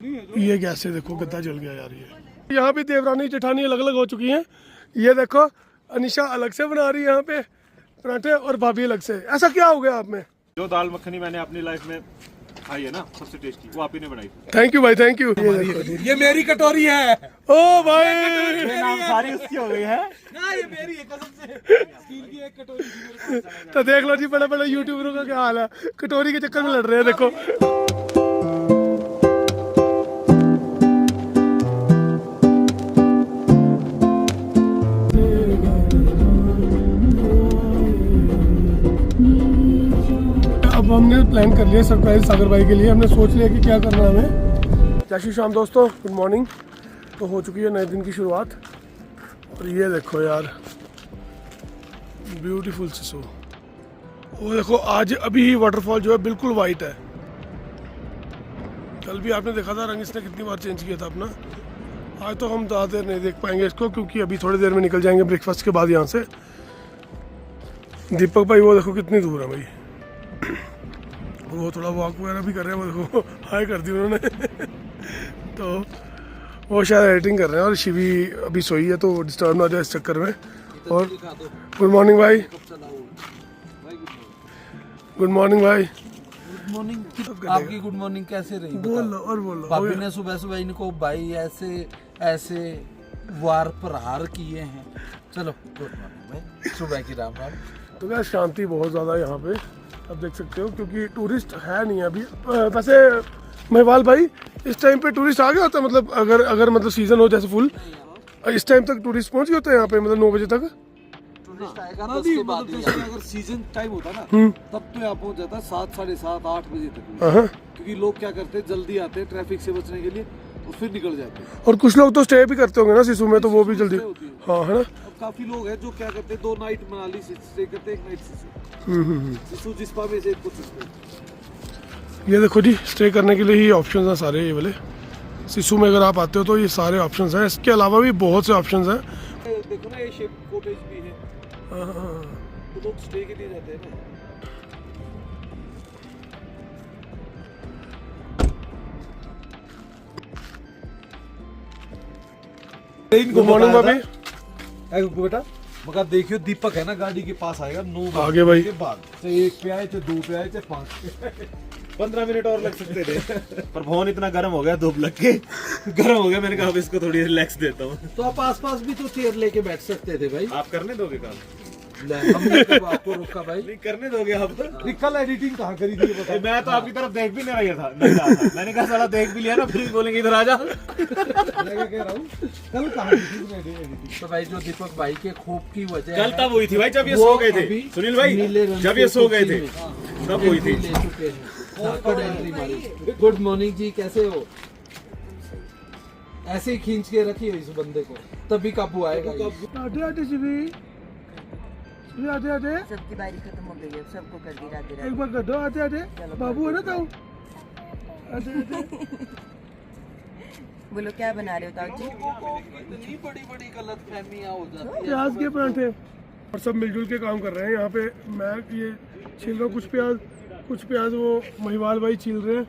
ये कैसे देखो गद्दा जल गया यार। ये यहाँ पे देवरानी जेठानी अलग अलग हो चुकी हैं। ये देखो अनिशा अलग से बना रही है यहाँ पे पराठे और भाभी अलग से। ऐसा क्या हो गया आप में? जो दाल मखनी मैंने अपनी लाइफ में खाई है ना सबसे टेस्टी, वो आप ही ने बनाई। थैंक यू भाई, थैंक यू। ये मेरी कटोरी है। ओ भाई सारी उसकी हो गई है ना, ये मेरी है कसम से। स्टील की एक कटोरी थी मेरे पास। तो देख लो जी बड़े बड़े यूट्यूबरों का क्या हाल है, कटोरी के चक्कर में लड़ रहे हैं। देखो अब हमने प्लान कर लिया सरप्राइज सागर भाई के लिए। हमने सोच लिया कि क्या करना है हमें। जय श्री शाम दोस्तों, गुड मॉर्निंग। तो हो चुकी है नए दिन की शुरुआत। और ये देखो यार ब्यूटीफुल सिसु। वो देखो आज अभी ही वाटरफॉल जो है बिल्कुल वाइट है। कल भी आपने देखा था रंग इसने कितनी बार चेंज किया था अपना। आज तो हम ज़्यादा देर नहीं देख पाएंगे इसको, क्योंकि अभी थोड़ी देर में निकल जाएंगे ब्रेकफास्ट के बाद यहाँ से। दीपक भाई वो देखो कितनी दूर है भाई। वो थोड़ा वॉक वगैरह भी कर रहे हैं। वो देखो हाई कर दी उन्होंने। तो वो शायद एडिटिंग कर रहे हैं। और शिवी अभी सोई है तो डिस्टर्ब ना हो जाए इस चक्कर में। और गुड मॉर्निंग भाई। गुड मॉर्निंग भाई। Good morning. आपकी गुड मॉर्निंग कैसे रही? बोल लो और बोल लो। भाभी ने सुबह सुबह इनको भाई ऐसे ऐसे वार प्रहार किए हैं। चलो गुड मॉर्निंग भाई, सुबह की राम राम। तो क्या शांति बहुत ज़्यादा है यहाँ पे, आप देख सकते हो, क्योंकि टूरिस्ट है नहीं अभी। वैसे महिवाल भाई इस टाइम पे टूरिस्ट आ गया होता है, मतलब अगर मतलब सीजन हो जैसे फुल, इस टाइम तक टूरिस्ट पहुँच गए होते हैं यहाँ पे, मतलब 9 बजे तक टूरिस्ट आएगा ना उसके बाद। जैसे अगर सीजन टाइम होता ना तब तो यहाँ पहुँच जाता 7, साढ़े 7, 8 बजे तक। क्योंकि लोग क्या करते हैं जल्दी आते हैं ट्रैफिक से बचने के लिए और फिर निकल जाते हैं। और कुछ लोग तो स्टे भी करते होंगे ना सिसु में, तो वो भी जल्दी। हाँ है ना। अब काफी लोग हैं जो क्या करते हैं 2 नाइट मनाली से स्टे करते हैं, 1 नाइट सिसु जिस्पा में से कुछ स्टे। ये देखो जी स्टे करने के लिए ही ऑप्शंस हैं सारे ये वाले। सिसु में अगर आप आते हो तो ये सारे ऑप्शंस हैं। इसके अलावा भी बहुत से ऑप्शंस हैं। देखो ना ये शेप कॉटेज भी है, तो लोग स्टे के लिए जाते हैं ना। गुड मॉर्निंग भाभी। बेटा मगर देखियो दीपक है ना गाड़ी के पास आएगा 9 आगे भाई के बाद। चाहे 1 पे आए, चाहे 2 पे आए, चाहे 5 15 मिनट और लग सकते थे। पर फोन इतना गर्म हो गया, धूप लग के गर्म हो गया। मैंने कहा अब इसको थोड़ी रिलैक्स देता हूँ। तो आप आसपास भी तो चेयर लेके बैठ सकते थे भाई। आप करने दोगे काम? हमने कब आपको रोका भाई? नहीं करने दोगे आप? कल एडिटिंग कहाँ करी थी ये बताओ। मैं तो आपकी तरफ देख भी नहीं रहा था। मैंने कहा साला देख भी लिया ना, फिर भी बोलेंगे इधर आ जा। मैं क्या कह रहा हूँ, कल कहाँ थी एडिटिंग? तो भाई जो दीपक भाई के खूब की वजह कल तब हुई थी भाई जब ये सो गए थे। सुनील भाई जब ये सो गए थे तब हुई थी। गुड मॉर्निंग जी, कैसे हो? ऐसे ही खींच के रखिए इस बंदे को, तभी काबू आएगा। आटे आटे शिवी, आटे आटे सबकी बारी खत्म हो गई है, सबको कर दी राधे एक राधे। बार कर दो। आटे आटे बाबू है ना ताऊ। आटे आटे बोलो क्या बना रहे हो ताऊ जी? इतनी बड़ी बड़ी गलतफहमियां हो जाती है। प्याज के पराठे और सब मिलजुल के काम कर रहे हैं यहाँ पे। मैं ये छील रहा हूँ कुछ प्याज वो महिवाल भाई छील रहे हैं।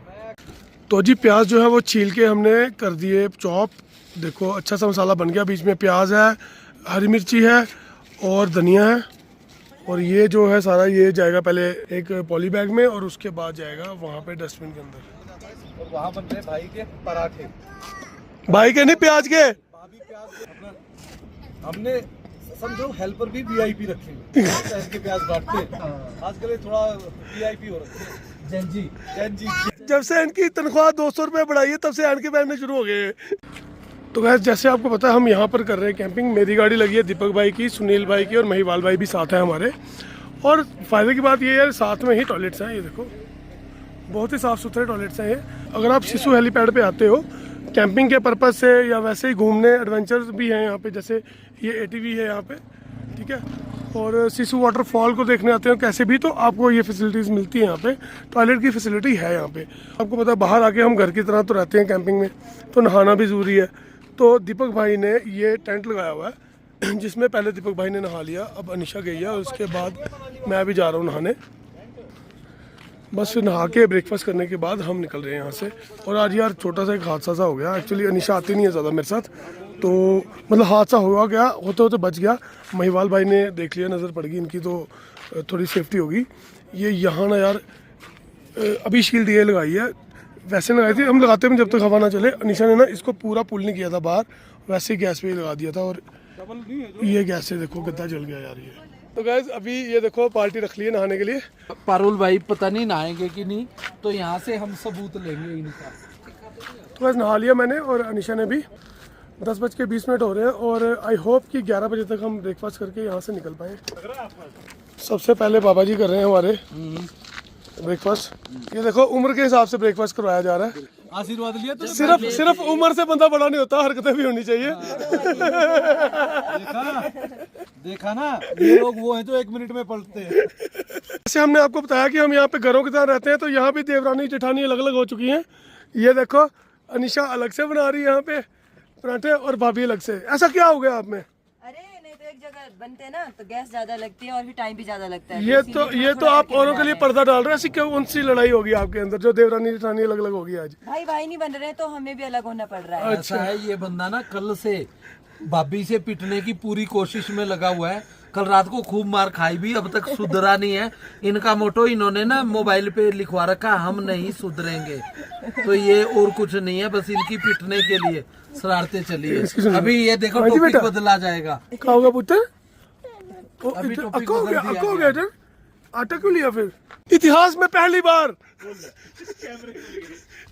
तो जी प्याज जो है वो छील के हमने कर दिए चॉप। देखो अच्छा सा मसाला बन गया। बीच में प्याज है, हरी मिर्ची है और धनिया है। और ये जो है सारा ये जाएगा पहले एक पॉली बैग में और उसके बाद जाएगा वहाँ पे डस्टबिन के अंदर। और वहाँ बन रहे भाई के पराठे। भाई के नहीं, प्याज के। हमने समझो हेल्पर भी वीआईपी रखे हैं के प्याज काटते हैं। आजकल थोड़ा वीआईपी हो रखे हैं। जैन जी जब से इनकी तनख्वाह 200 रुपये बढ़ाई है तब से इनके बैठने शुरू हो गए। तो वैसे जैसे आपको पता है हम यहाँ पर कर रहे हैं कैंपिंग। मेरी गाड़ी लगी है, दीपक भाई की, सुनील भाई की और महिवाल भाई भी साथ हैं हमारे। और फ़ायदे की बात ये है साथ में ही टॉयलेट्स हैं। ये देखो बहुत ही साफ़ सुथरे टॉयलेट्स हैं ये। अगर आप सिसु हेलीपैड पे आते हो कैंपिंग के पर्पज़ से या वैसे ही घूमने, एडवेंचर्स भी हैं यहाँ पे, जैसे ये एटीवी है यहाँ पे, ठीक है। और सिसु वाटरफॉल को देखने आते हो कैसे भी, तो आपको ये फैसिलिटीज़ मिलती है यहाँ पे। टॉयलेट की फैसिलिटी है यहाँ पे। आपको पता है बाहर आके हम घर की तरह तो रहते हैं कैंपिंग में, तो नहाना भी ज़रूरी है। तो दीपक भाई ने ये टेंट लगाया हुआ है जिसमें पहले दीपक भाई ने नहा लिया, अब अनिशा गई है और उसके बाद मैं भी जा रहा हूँ नहाने। बस फिर नहा के ब्रेकफास्ट करने के बाद हम निकल रहे हैं यहाँ से। और आज यार छोटा सा एक हादसा सा हो गया। एक्चुअली अनिशा आती नहीं है ज़्यादा मेरे साथ, तो मतलब हादसा हुआ क्या, होते होते बच गया। महिवाल भाई ने देख लिया, नज़र पड़ गई इनकी, तो थोड़ी सेफ्टी होगी। ये यहाँ ना यार अभी शील्ड ये लगाई है, वैसे लगाई थी हम लगाते हैं जब तक हवा ना चले। अनिशा ने ना इसको पूरा पुल नहीं किया था बाहर, वैसे ही गैस पे ही लगा दिया था। और ये गैस से देखो गद्दा जल गया यार ये। तो गैस अभी ये देखो पार्टी रख ली है नहाने के लिए। पारुल भाई पता नहीं नहाएंगे कि नहीं, तो यहाँ से हम सबूत लेंगे इनका। तो बस नहा लिया मैंने और अनिशा ने भी। 10:20 हो रहे हैं और आई होप कि 11 बजे तक हम ब्रेकफास्ट करके यहाँ से निकल पाए। सबसे पहले बाबा जी कर रहे हैं हमारे ब्रेकफास्ट। ये देखो उम्र के हिसाब से ब्रेकफास्ट करवाया जा रहा है। आशीर्वाद लिया तो सिर्फ उम्र से बंदा बड़ा नहीं होता, हरकतें भी होनी चाहिए। देखा ना, ये लोग वो हैं जो 1 मिनट में पलटते हैं। जैसे हमने आपको बताया कि हम यहाँ पे घरों की तरह रहते हैं, तो यहाँ भी देवरानी जेठानी अलग अलग हो चुकी हैं। ये देखो अनिशा अलग से बना रही है यहाँ पे पराठे और भाभी अलग से। ऐसा क्या हो गया आप में? अरे नहीं तो एक जगह बनते हैं ना तो गैस ज्यादा लगती है और फिर टाइम भी ज्यादा लगता है। ये तो आप औरों के लिए पर्दा डाल रहे हैं। ऐसी क्यों कौन सी लड़ाई होगी आपके अंदर जो देवरानी जेठानी अलग अलग होगी आज? भाई भाई नहीं बन रहे तो हमें भी अलग होना पड़ रहा है। ऐसा है, ये बंदा ना कल से भाभी से पिटने की पूरी कोशिश में लगा हुआ है। कल रात को खूब मार खाई भी, अब तक सुधरा नहीं है। इनका मोटो इन्होंने ना मोबाइल पे लिखवा रखा, हम नहीं सुधरेंगे। तो ये और कुछ नहीं है, बस इनकी पिटने के लिए शरारतें चली है। अभी ये देखो टॉपिक बदला जाएगा। क्या होगा पुत्र? अभी टॉपिक अक्का हो बदल गया, दिया अक्का हो गया इधर। आटा क्यों लिया फिर? इतिहास में पहली बार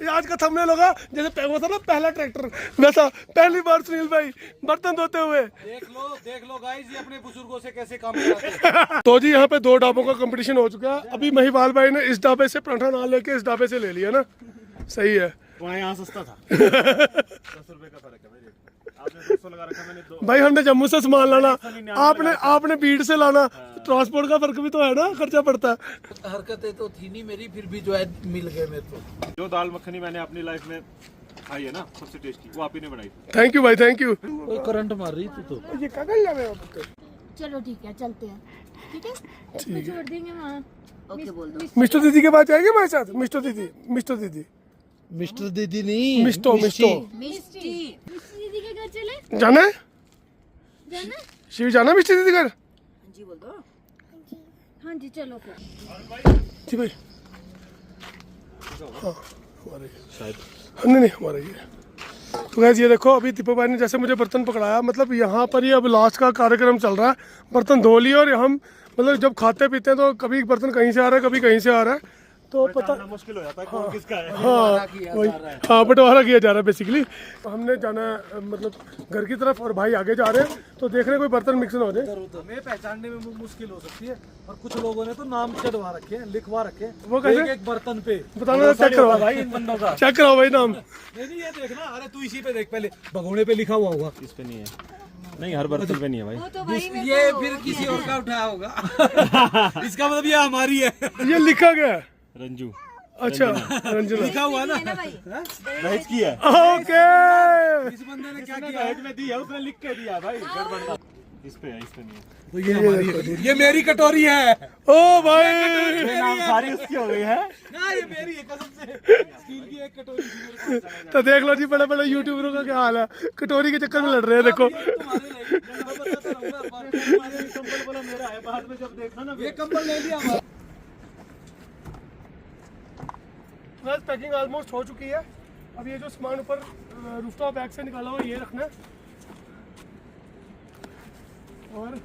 ये आज का थंबनेल होगा, जैसे वो था ना पहला ट्रैक्टर, वैसा पहली बार सुनील भाई बर्तन धोते हुए। देख लो गाइस, ये अपने बुजुर्गों से कैसे काम कराते हैं। तो जी यहाँ पे 2 ढाबों का कंपटीशन हो चुका है। अभी महिवाल भाई ने इस ढाबे से पराठा ना लेके इस ढाबे से ले लिया ना, सही है। वहाँ यहाँ सस्ता था। 10 रुपए का फर्क है भाई। आपने 200 लगा रखा, मैंने 2। भाई हमने जम्मू से सामान लाना, आपने बीड़ से लाना, ट्रांसपोर्ट का फर्क भी तो है ना, खर्चा पड़ता है। हरकतें तो थी नहीं मेरी, फिर भी जो है मिल गए मेरे को। जो दाल मखनी मैंने अपनी लाइफ में खाई है ना सबसे टेस्टी, वो आप ही ने बनाई थी। थैंक यू भाई, थैंक यू। कोई करंट मार रही थी तो। ये क्या कर रहे हो? चलो ठीक है, चलते हैं। ठीक है, इसको छोड़ देंगे वहाँ। ओके बोल दो। मिस्टर दीदी के पास जाएंगे हमारे साथ? मिस्टर दीदी मिस्टर दीदी नहीं, मिस्टो मिस्टी दीदी के घर चले जाना है? जाना? शिव जाना मिस्टर दीदी घर? जी बोल दो। हाँ जी चलो फिर। जी भाई। हाँ हमारे शायद नहीं हमारा ये। तो गैस ये देखो अभी दीपक भाई ने जैसे मुझे बर्तन पकड़ाया, मतलब यहाँ पर ये अब लास्ट का कार्यक्रम चल रहा है। बर्तन धो लिए और हम मतलब जब खाते पीते हैं तो कभी बर्तन कहीं से आ रहा है, कभी कहीं से आ रहा है, तो पता मुश्किल हो जाता है कौन किसका है। हाँ बंटवारा किया जा रहा है बेसिकली। तो हमने जाना है मतलब घर की तरफ और भाई आगे जा रहे हैं, तो देख रहे हैं कोई बर्तन मिक्स ना हो जाए। हमें पहचानने में मुश्किल हो सकती है, और कुछ लोगों ने तो नाम चढ़वा रखे हैं, लिखवा रखे हैं वो कैसे? एक बर्तन पे। बताना, चेक करवा भाई इन बंदों का। चेक कराओ भाई नाम। नहीं ये देखना, अरे तू इसी पे देख, पहले भगोने पे लिखा हुआ होगा। इस पे नहीं है, नहीं हर बर्तन पे नहीं है भाई। वो तो भाई मैं ये फिर किसी और का उठाया होगा। इसका मतलब ये हमारी है। ये लिखा गया है? रंजू अच्छा रंजना लिखा हुआ ना। ना भाई। दहेज की है। ओके। इस बंदे ने क्या किया है? दहेज में दी है, उसने लिख के दिया भाई। इस पे है, इस पे नहीं है। तो ये हमारी है, ये मेरी कटोरी है। ओ भाई नाम सारी उसकी हो गई है ना, ये मेरी है कसम से। स्टील की एक कटोरी थी मेरे पास। तो देख लो जी बड़े बड़े यूट्यूबरों का क्या हाल है, कटोरी के चक्कर में लड़ रहे हैं। देखो तुम्हारे लिए मैं बताता रहूंगा, पर कंबल बोला मेरा है, बाद में जब देखा ना ये कंबल ले लिया हमारा। बस पैकिंग ऑलमोस्ट हो चुकी है। अब ये जो सामान ऊपर रूफटॉप बैग से निकाला हुआ ये रखना है और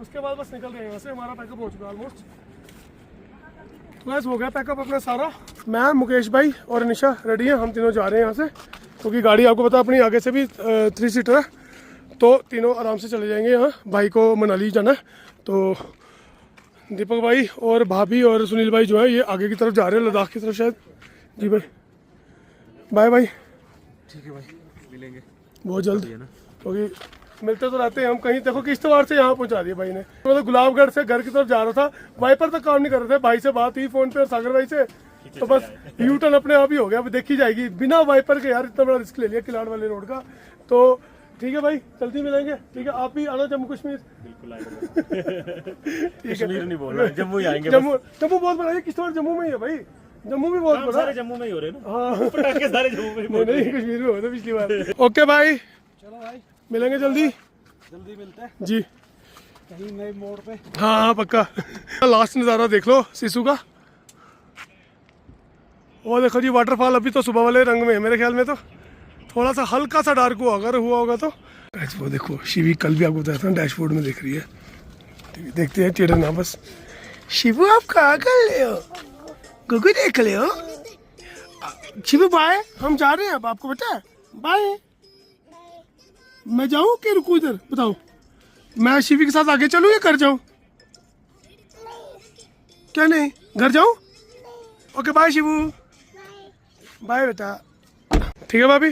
उसके बाद बस निकल रहे हैं यहाँ से। हमारा पैकअप हो चुका है ऑलमोस्ट। तो बस हो गया पैकअप अपना सारा। मैं मुकेश भाई और निशा रेडी हैं, हम तीनों जा रहे हैं यहाँ से, क्योंकि गाड़ी आपको पता अपनी आगे से भी 3 सीटर है, तो तीनों आराम से चले जाएंगे। यहाँ भाई को मनाली जाना है, तो दीपक भाई और भाभी और सुनील भाई जो है ये आगे की तरफ जा रहे हैं, लद्दाख की तरफ शायद। जी भाई बाय बाय। ठीक है भाई, मिलेंगे बहुत जल्द, क्योंकि मिलते तो रहते हैं हम कहीं। देखो किश्तवाड़ से यहाँ पहुँचा दिया भाई ने, मतलब गुलाबगढ़ से घर की तरफ जा रहा था, वाइपर तक काम नहीं कर रहे थे। भाई से बात हुई फ़ोन पे और सागर भाई से, तो बस यू टर्न अपने आप ही हो गया। अब देखी जाएगी बिना वाइपर के। यार इतना बड़ा रिस्क ले लिया किलाड़ वाले रोड का, तो ठीक है भाई, जल्दी मिलेंगे। ठीक है, आप भी आना जम्मू कश्मीर। बिल्कुल आएंगे। कश्मीर नहीं बोल रहा, जम्मू ही आएंगे। जम्मू बहुत बड़ा है, किश्तवाड़ जम्मू में ही है भाई, जम्मू भी बहुत बड़ा सारे है। जम्मू में ही हो रहे हैं ना। हाँ पटाखे सारे जम्मू में ही नहीं नहीं, कश्मीर में हुआ था पिछली बार। ओके भाई, चलो भाई मिलेंगे जल्दी जल्दी मिलते हैं जी। कहीं नए मोड़ पे। हाँ हाँ पक्का। लास्ट नज़ारा देख लो सिसु का। वो देखो जी वाटरफॉल, अभी तो सुबह वाले रंग में है मेरे ख्याल में, तो थोड़ा सा हल्का सा डार्क हुआ अगर हुआ होगा तो। वो देखो शिवी, कल भी आपको बताया था डैशबोर्ड में देख रही है। देखते हैं चिड़े ना बस। शिवू आप कहाँ कर ले हो, गुगु देख ले हो। शिवू बाय, हम जा रहे हैं अब, आपको पता है। बाय। मैं जाऊँ कि रुकूं इधर, बताओ। मैं शिवी के साथ आगे चलूँ या घर जाऊँ? क्या नहीं, घर जाऊँ? ओके बाय शिवू, बाय बेटा। ठीक है भाभी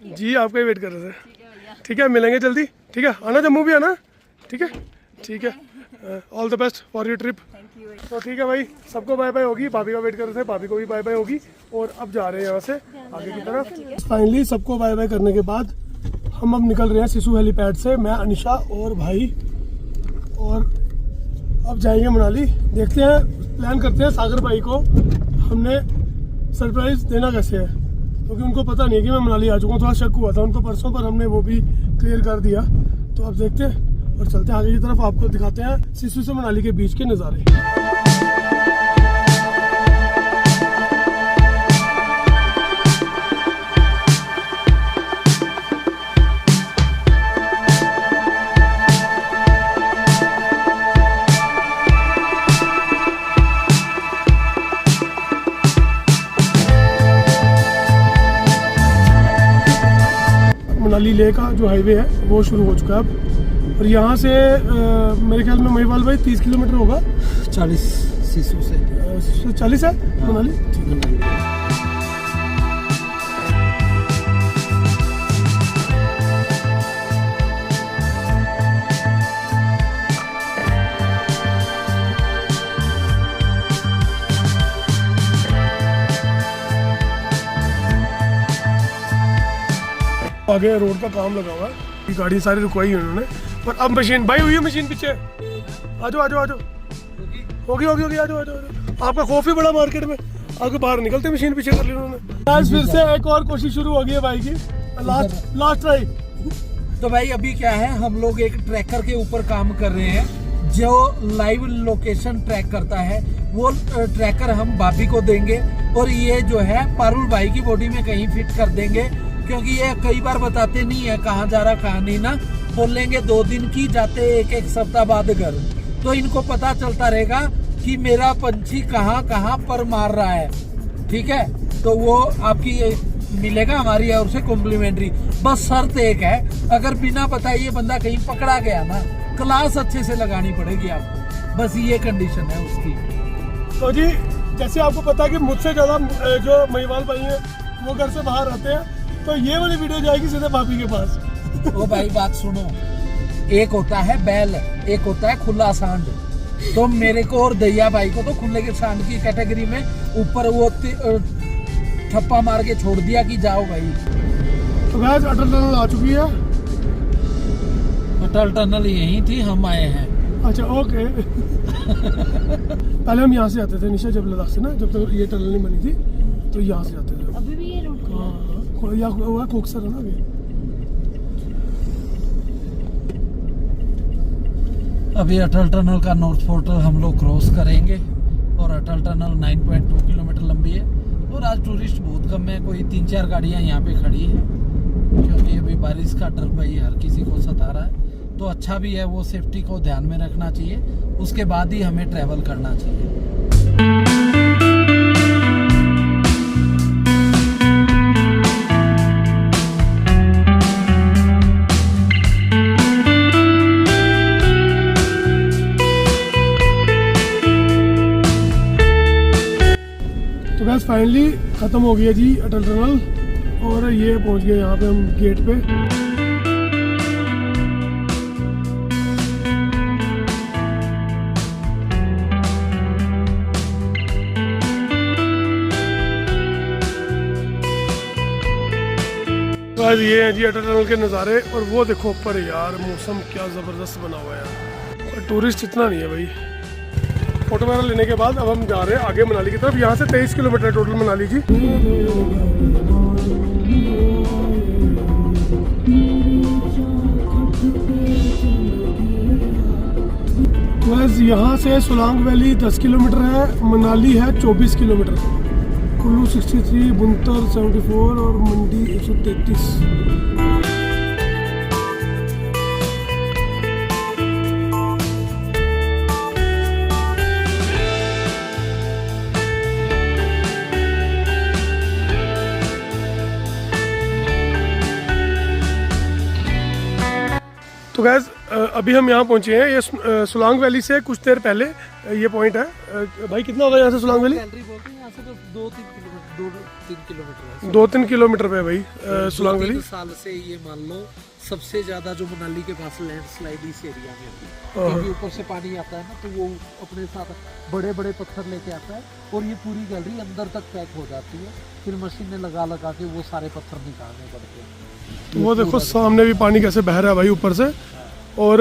जी, आपका ही वेट कर रहे थे। ठीक है, मिलेंगे जल्दी। ठीक है, आना जम्मू भी आना। ठीक है ठीक है, all the best for your trip. तो ठीक है भाई, सबको बाय बाय होगी। भाभी का वेट कर रहे थे, भाभी को भी बाय बाय होगी। और अब जा रहे हैं यहाँ से आगे की तरफ। फाइनली सबको बाय बाय करने के बाद हम अब निकल रहे हैं सिसु हेलीपैड से, मैं, अनिशा और भाई। और अब जाएंगे मनाली। देखते हैं, प्लान करते हैं सागर भाई को हमने सरप्राइज देना कैसे है, क्योंकि उनको पता नहीं है कि मैं मनाली आ चुका हूँ। थोड़ा शक हुआ था उनको परसों, पर हमने वो भी क्लियर कर दिया। तो अब देखते हैं और चलते हैं आगे की तरफ, आपको दिखाते हैं सिसु से मनाली के बीच के नज़ारे। मनाली लेह का जो हाईवे है वो शुरू हो चुका है अब। और यहाँ से मेरे ख्याल में महिवाल भाई 30 किलोमीटर होगा। 40 सिसु से 40 है मनाली। आगे रोड का काम लगा हुआ है, गाड़ी सारी रुकवाई है उन्होंने। पर अब मशीन भाई हुई है, मशीन पीछे। आ जाओ आ जाओ आ जाओ, होगी होगी होगी, आ जाओ आ जाओ। आपका खौफ ही बड़ा मार्केट में, आगे बाहर निकलते मशीन पीछे कर ली उन्होंने। आज फिर से एक और कोशिश शुरू हो गई है भाई की, लास्ट ट्राई। तो भाई अभी क्या है, हम लोग एक ट्रैकर के ऊपर काम कर रहे हैं जो लाइव लोकेशन ट्रैक करता है। वो ट्रैकर हम भाभी को देंगे और ये जो है पारुल भाई की बॉडी में कहीं फिट कर देंगे, क्योंकि ये कई बार बताते नहीं है कहाँ जा रहा कहाँ नहीं ना। बोलेंगे 2 दिन की, जाते एक सप्ताह बाद घर, तो इनको पता चलता रहेगा कि मेरा पंछी कहाँ कहाँ पर मार रहा है। ठीक है, तो वो आपकी मिलेगा हमारी ओर से कॉम्प्लीमेंट्री। बस शर्त एक है, अगर बिना बताए ये बंदा कहीं पकड़ा गया ना, क्लास अच्छे से लगानी पड़ेगी आपको, बस ये कंडीशन है उसकी। तो जी जैसे आपको पता है कि मुझसे ज़्यादा जो महिवाल भाई हैं वो घर से बाहर आते हैं, तो ये वाली वीडियो जाएगी सीधे भाभी के पास। ओ भाई बात सुनो, एक होता है बैल, एक होता है खुला सांड। तो मेरे को और दैया भाई को तो खुले के सांड की कैटेगरी में ऊपर वो थप्पा मार के छोड़ दिया कि जाओ भाई। तो गैस अटल टनल आ चुकी है। अटल टनल यही थी, हम आए हैं। अच्छा ओके। पहले हम यहाँ से आते थे निशा, जब लद्दाख से ना, जब तक ये टनल नहीं बनी थी तो यहाँ से आते थे। अभी भी ये रूट हाँ, खोखसर है ना अभी। अभी अटल टनल का नॉर्थ पोर्टल हम लोग क्रॉस करेंगे और अटल टनल 9.2 किलोमीटर लंबी है। और आज टूरिस्ट बहुत कम है, कोई 3-4 गाड़ियां यहाँ पे खड़ी है, क्योंकि अभी बारिश का डर भाई हर किसी को सता रहा है। तो अच्छा भी है, वो सेफ्टी को ध्यान में रखना चाहिए, उसके बाद ही हमें ट्रैवल करना चाहिए। फाइनली ख़त्म हो गया जी अटल टनल, और ये पहुंच गए यहाँ पे हम गेट पे। गाइस ये हैं जी अटल टनल के नज़ारे, और वो देखो ऊपर यार मौसम क्या ज़बरदस्त बना हुआ है यार, और टूरिस्ट इतना नहीं है भाई। फोटो वगैरह लेने के बाद अब हम जा रहे हैं आगे मनाली की तरफ। यहाँ से 23 किलोमीटर टोटल मनाली की। बस यहाँ से सोलांग वैली 10 किलोमीटर है, मनाली है 24 किलोमीटर, कुल्लू 63, बुनतर 74 और मंडी 133। तो गैस अभी हम यहाँ पहुँचे हैं, ये सोलांग वैली से कुछ देर पहले ये पॉइंट है। भाई कितना होगा यहाँ से सोलांग वैली? गैलरी बोलते हैं यहाँ से तो 2-3 किलोमीटर है। 2-3 किलोमीटर पे भाई सोलांग वैली। 2-3 साल से ये मान लो सबसे ज्यादा जो मनाली के पास लैंडस्लाइड इस एरिया में होती है, क्योंकि ऊपर से पानी आता है ना, तो वो अपने साथ बड़े बड़े पत्थर लेके आता है और ये पूरी गैलरी अंदर तक पैक हो जाती है, फिर मशीनें लगा लगा के वो सारे पत्थर निकालने पड़ते हैं। वो देखो सामने भी पानी कैसे बह रहा है भाई ऊपर से, और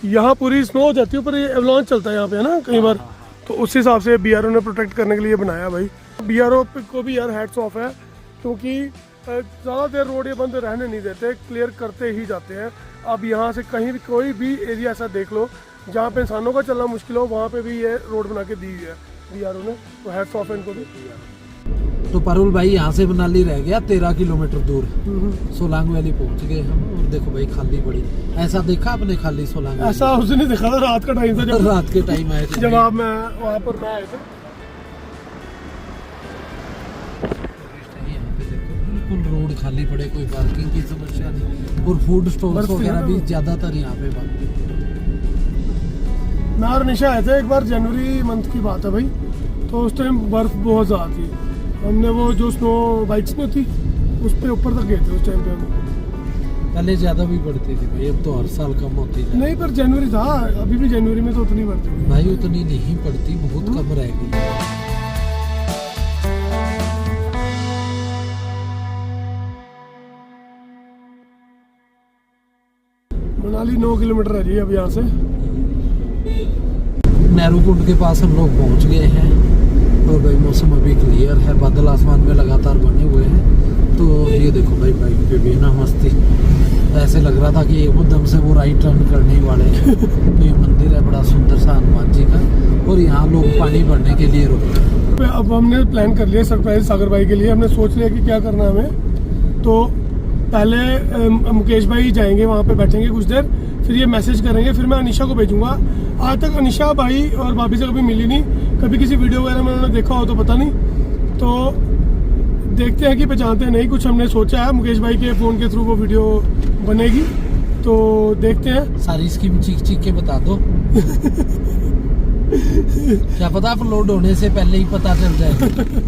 यहाँ पूरी स्नो हो जाती है ऊपर, ये एवलांच चलता है यहाँ पे है ना कई बार, तो उस हिसाब से बीआरओ ने प्रोटेक्ट करने के लिए बनाया भाई। बीआरओ को भी यार हैट्स ऑफ है, क्योंकि ज़्यादा देर रोड ये बंद रहने नहीं देते, क्लियर करते ही जाते हैं। अब यहाँ से कहीं भी कोई भी एरिया ऐसा देख लो जहाँ पे इंसानों का चलना मुश्किल हो, वहाँ पे भी ये रोड बना के दी है बीआरओ ने, तो हैट्स ऑफ है इनको भी। तो पारुल भाई यहाँ से मनाली रह गया 13 किलोमीटर दूर, सोलांग वैली पहुँच गए हम, और देखो भाई खाली पड़ी। ऐसा देखा आपने खाली सोलांग? ऐसा उस दिन देखा था, रात का टाइम था जब रात के टाइम आए थे जब आप मैं वहाँ पर मैं आए थे। यहाँ पे देखो बिल्कुल रोड खाली पड़े, कोई पार्किंग की समस्या नहीं, और फूड स्टॉल्स वगैरह भी ज्यादातर यहाँ पे बंद। मैं और निशा आए थे एक बार, जनवरी मंथ की बात है भाई, तो उस टाइम बर्फ बहुत ज़्यादा थी। हमने वो जो स्नो बाइक्स में थी उस पे ऊपर तक गए थे उस टाइम पे हम। पहले ज्यादा भी बढ़ती थी भाई, अब तो हर साल कम होती है। नहीं पर जनवरी था, अभी भी जनवरी में तो उतनी बढ़ती थी भाई, उतनी नहीं पड़ती, बहुत कम रह गई। मनाली 9 किलोमीटर है जी अब यहाँ से। नेहरू कुंड के पास हम लोग पहुँच गए हैं, और भाई मौसम अभी क्लियर है, बादल आसमान में लगातार बने हुए हैं। तो ये देखो भाई बाइक पे भी ना मस्ती, ऐसे लग रहा था कि एकदम से वो राइट टर्न करने ही वाले हैं। तो ये मंदिर है बड़ा सुंदर सा हनुमान जी का, और यहाँ लोग पानी भरने के लिए रुके हैं। अब हमने प्लान कर लिया सरप्राइज सागर भाई के लिए। हमने सोच लिया कि क्या करना है हमें। तो पहले मुकेश भाई जाएंगे, वहाँ पे बैठेंगे कुछ देर, फिर ये मैसेज करेंगे, फिर मैं अनिशा को भेजूंगा। आज तक अनिशा भाई और भाभी से कभी मिली नहीं, कभी किसी वीडियो वगैरह में उन्होंने देखा हो तो पता नहीं, तो देखते हैं कि पहचानते हैं नहीं। कुछ हमने सोचा है, मुकेश भाई के फ़ोन के थ्रू वो वीडियो बनेगी, तो देखते हैं। सारी स्कीम चीख चीख के बता दो। क्या पता अपलोड होने से पहले ही पता चल जाए।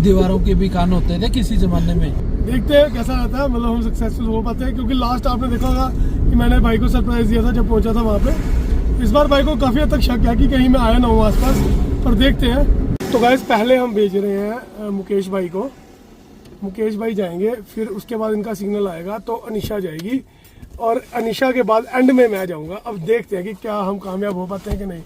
दीवारों के भी कान होते थे किसी जमाने में। देखते हैं कैसा रहता है, मतलब हम सक्सेसफुल हो पाते हैं, क्योंकि लास्ट आपने देखा होगा कि मैंने भाई को सरप्राइज दिया था जब पहुंचा था वहाँ पे। इस बार भाई को काफ़ी हद तक शक है कि कहीं मैं आया ना हूँ आसपास, पर देखते हैं। तो गाइस पहले हम भेज रहे हैं मुकेश भाई को, मुकेश भाई जाएंगे, फिर उसके बाद इनका सिग्नल आएगा तो अनिशा जाएगी, और अनिशा के बाद एंड में मैं जाऊँगा। अब देखते हैं कि क्या हम कामयाब हो पाते हैं कि नहीं।